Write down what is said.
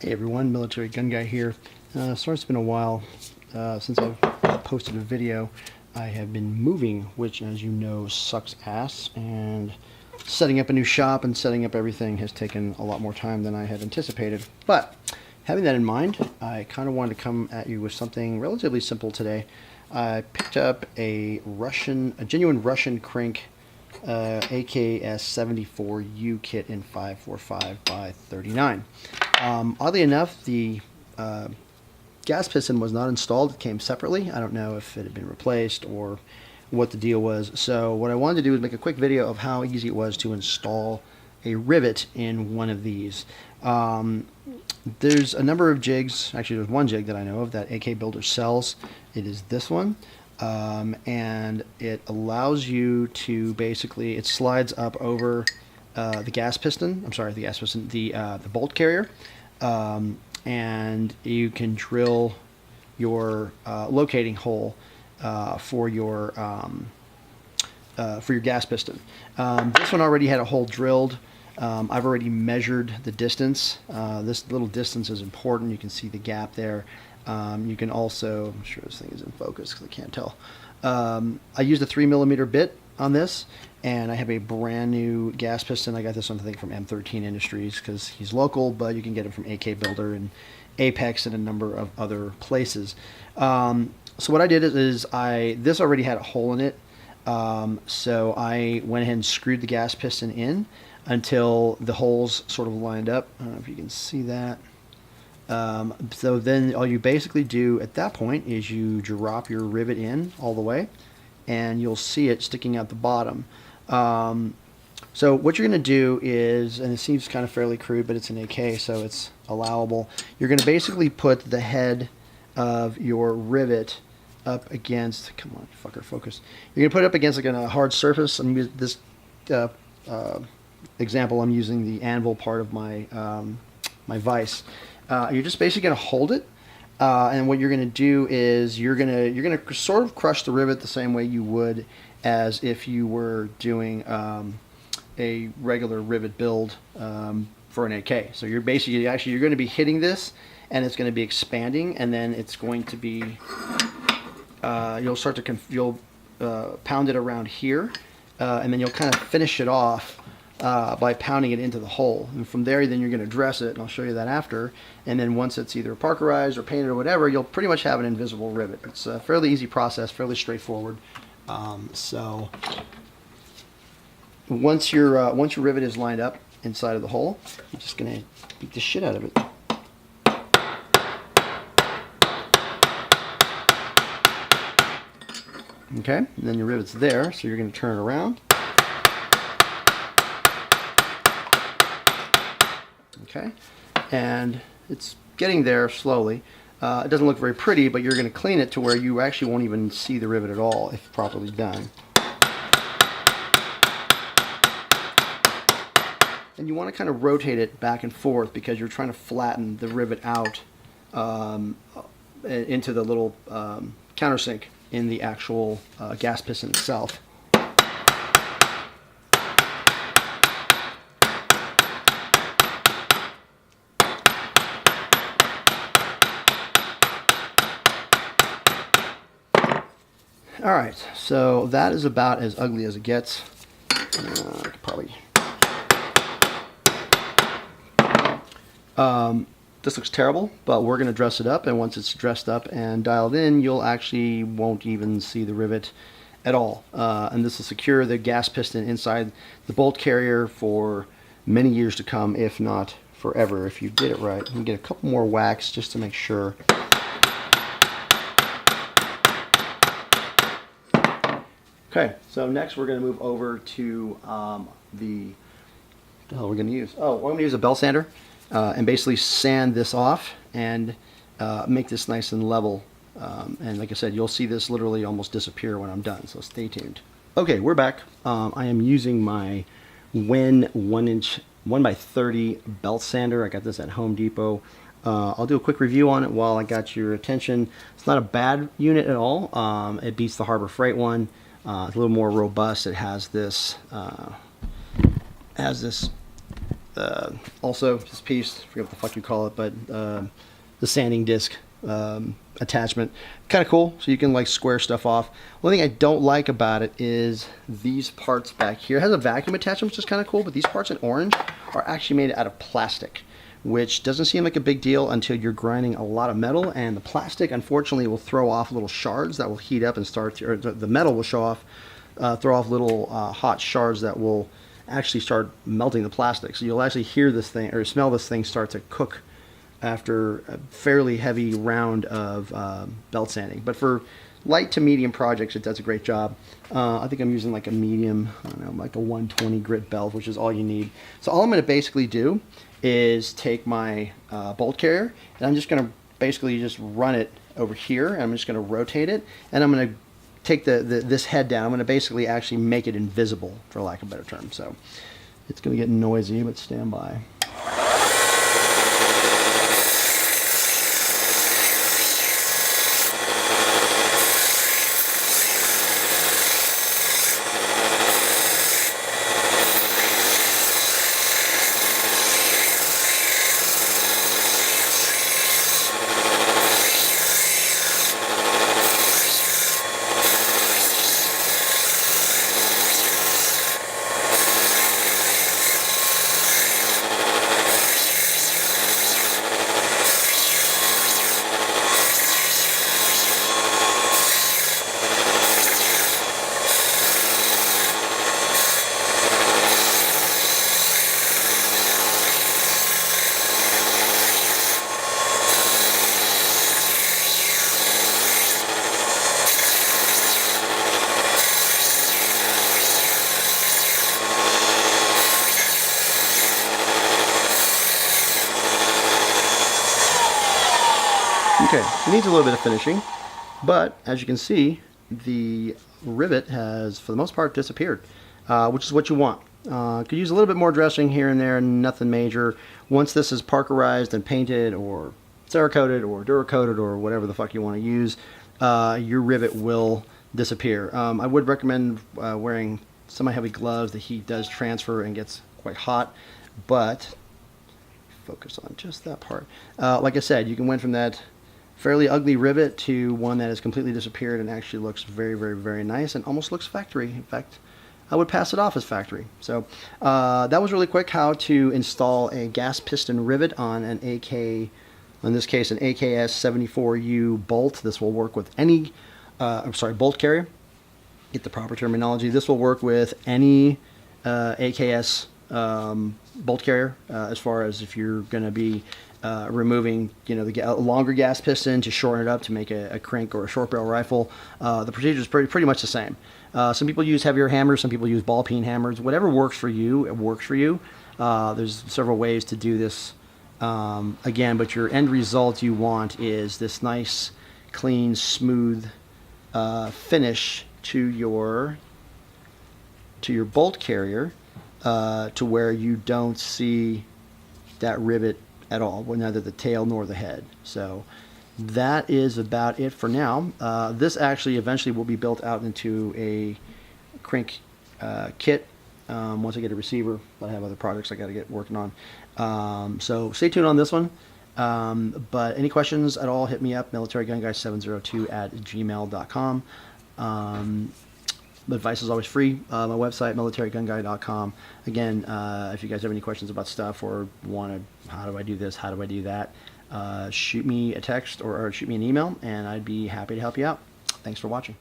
Hey everyone, Military Gun Guy here. Sorry it's been a while since I've posted a video. I have been moving, which as you know sucks ass, and setting up a new shop and setting up everything has taken a lot more time than I had anticipated. But having that in mind, I kind of wanted to come at you with something relatively simple today. I picked up a genuine Russian crank AKS 74U kit in 545 by 39. Oddly enough, the gas piston was not installed. It came separately. I don't know if it had been replaced or what the deal was. So what I wanted to do is make a quick video of how easy it was to install a rivet in one of these. There's a number of jigs. Actually, there's one jig that I know of that AK Builder sells. It is this one. And it allows you to basically, it slides up over the gas piston. I'm sorry, the gas piston, the bolt carrier, and you can drill your locating hole for your gas piston. This one already had a hole drilled. I've already measured the distance. This little distance is important. You can see the gap there. You can also, I'm sure this thing is in focus because I can't tell. I used a 3mm bit on this, and I have a brand new gas piston. I got this one, I think, from M13 Industries because he's local, but you can get it from AK Builder and Apex and a number of other places. So what I did is this already had a hole in it, so I went ahead and screwed the gas piston in until the holes sort of lined up. I don't know if you can see that. So then all you basically do at that point is you drop your rivet in all the way, and you'll see it sticking out the bottom. So what you're going to do is, and it seems kind of fairly crude, but it's an AK, so it's allowable. You're going to basically put the head of your rivet up against, come on, fucker, focus. You're going to put it up against like a hard surface. I'm using this example. I'm using the anvil part of my my vise. You're just basically going to hold it, and what you're going to do is you're going to sort of crush the rivet the same way you would as if you were doing a regular rivet build for an AK. So you're basically you're going to be hitting this, and it's going to be expanding, and then it's going to be you'll pound it around here, and then you'll kind of finish it off by pounding it into the hole, and from there then you're going to dress it, and I'll show you that after. And then once it's either parkerized or painted or whatever, you'll pretty much have an invisible rivet. It's a fairly easy process, fairly straightforward. So once your rivet is lined up inside of the hole, I'm just going to beat the shit out of it. Okay, and then your rivet's there, so you're going to turn it around. Okay, and it's getting there slowly. It doesn't look very pretty, but you're going to clean it to where you actually won't even see the rivet at all if properly done. And you want to kind of rotate it back and forth because you're trying to flatten the rivet out into the little countersink in the actual gas piston itself. Alright, so that is about as ugly as it gets. This looks terrible, but we're going to dress it up, and once it's dressed up and dialed in, you'll actually won't even see the rivet at all. And this will secure the gas piston inside the bolt carrier for many years to come, if not forever, if you did it right. You can get a couple more whacks just to make sure. Okay, so next we're going to move over to what the hell we're going to use. Oh, we're going to use a belt sander and basically sand this off and make this nice and level. And like I said, you'll see this literally almost disappear when I'm done, so stay tuned. Okay, we're back. I am using my Wen 1-inch 1x30 belt sander. I got this at Home Depot. I'll do a quick review on it while I got your attention. It's not a bad unit at all. It beats the Harbor Freight one. It's a little more robust. It has this also this piece, I forget what the fuck you call it, but the sanding disc attachment, kind of cool. So you can like square stuff off. One thing I don't like about it is these parts back here. It has a vacuum attachment, which is kind of cool, but these parts in orange are actually made out of plastic, which doesn't seem like a big deal until you're grinding a lot of metal, and the plastic unfortunately will throw off little shards that will heat up and start to, or the metal will throw off little hot shards that will actually start melting the plastic. So you'll actually hear this thing or smell this thing start to cook after a fairly heavy round of belt sanding. But for light to medium projects, it does a great job. I think I'm using like a medium, I don't know, like a 120 grit belt, which is all you need. So all I'm going to basically do is take my bolt carrier, and I'm just going to basically just run it over here, and I'm just going to rotate it, and I'm going to take this head down. I'm going to basically actually make it invisible, for lack of a better term. So it's going to get noisy, but stand by. Okay, it needs a little bit of finishing, but as you can see, the rivet has, for the most part, disappeared, which is what you want. Could use a little bit more dressing here and there, nothing major. Once this is parkerized and painted, or Cerakoted, or Duracoated, or whatever the fuck you want to use, your rivet will disappear. I would recommend wearing semi-heavy gloves. The heat does transfer and gets quite hot, but focus on just that part. Like I said, you can went from that fairly ugly rivet to one that has completely disappeared and actually looks very, very, very nice and almost looks factory. In fact, I would pass it off as factory. So that was really quick, how to install a gas piston rivet on an AK, in this case an AKS 74U bolt. This will work with any, bolt carrier. Get the proper terminology. This will work with any AKS bolt carrier, as far as if you're going to be removing, the longer gas piston to shorten it up to make a crank or a short barrel rifle. The procedure is pretty much the same. Some people use heavier hammers, some people use ball peen hammers. Whatever works for you, it works for you. There's several ways to do this. Again, but your end result you want is this nice, clean, smooth finish to your bolt carrier, to where you don't see that rivet at all, neither the tail nor the head. So that is about it for now. This actually eventually will be built out into a crank kit once I get a receiver, but I have other projects I got to get working on. So stay tuned on this one. But any questions at all, hit me up, militarygunguy702@gmail.com. Advice is always free. My website, militarygunguy.com. Again, if you guys have any questions about stuff or want to, how do I do this, how do I do that, shoot me a text or shoot me an email, and I'd be happy to help you out. Thanks for watching.